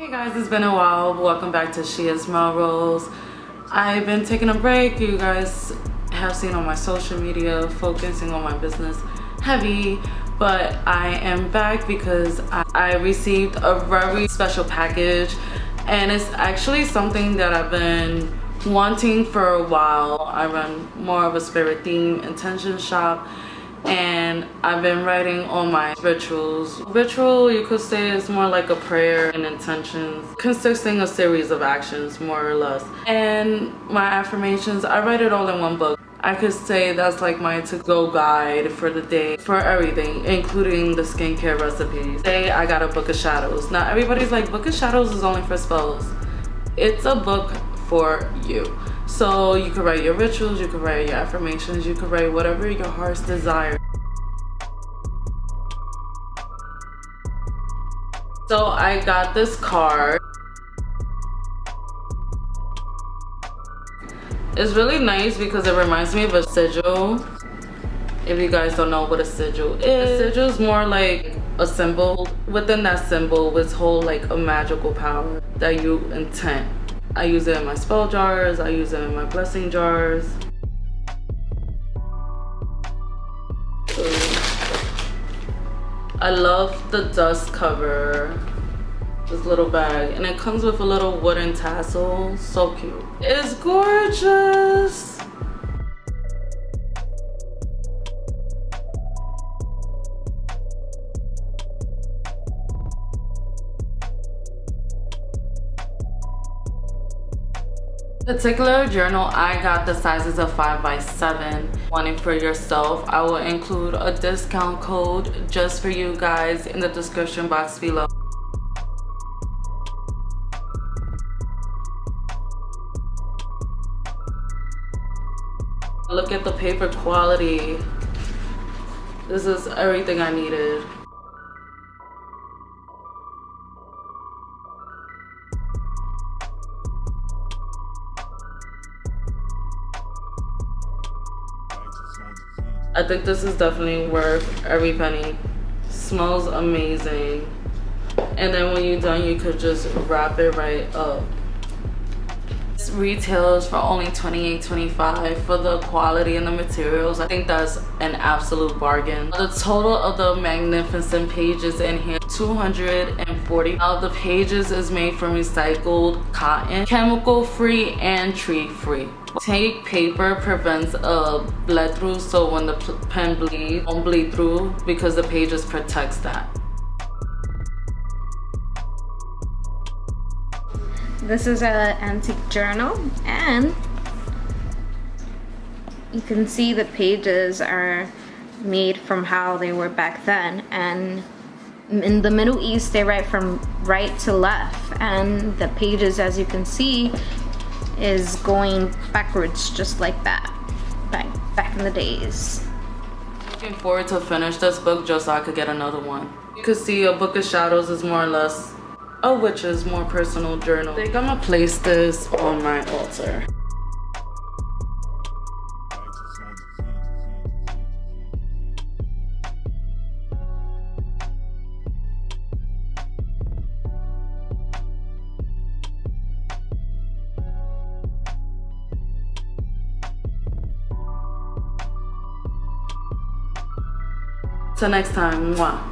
Hey guys, it's been a while. Welcome back to She Is Melrose. I've been taking a break. You guys have seen on my social media focusing on my business heavy, but I am back because I received a very special package, and it's actually something that I've been wanting for a while. I run more of a spirit theme intention shop, and I've been writing all my rituals. Ritual, you could say, is more like a prayer and intentions consisting of a series of actions, more or less. And my affirmations, I write it all in one book. I could say that's like my to-go guide for the day, for everything, including the skincare recipes. Today I got a book of shadows. Now everybody's like, book of shadows is only for spells. It's a book for you. So you could write your rituals, you could write your affirmations, you could write whatever your heart's desire. So I got this card. It's really nice because it reminds me of a sigil. If you guys don't know what a sigil is, a sigil is more like a symbol. Within that symbol is hold like a magical power that you intend. I use it in my spell jars, I use it in my blessing jars. I love the dust cover, this little bag, and it comes with a little wooden tassel. So cute. It's gorgeous. Particular journal, I got the sizes of 5x7. Wanting for yourself, I will include a discount code just for you guys in the description box below. Look at the paper quality. This is everything I needed. I think this is definitely worth every penny. Smells amazing. And then when you're done, you could just wrap it right up. This retails for only $28.25 for the quality and the materials. I think that's an absolute bargain. The total of the magnificent pages in here, 240. Now the pages is made from recycled cotton, chemical free and tree free. Take paper prevents a bleed through, so when the pen bleeds, won't bleed through because the pages protects that. This is an antique journal, and you can see the pages are made from how they were back then, and in the Middle East they write from right to left, and the pages, as you can see, is going backwards just like that, back in the days. Looking forward to finish this book just so I could get another one. You could see a book of shadows is more or less a witch's more personal journal. I think I'm gonna place this on my altar. Till next time, mwah.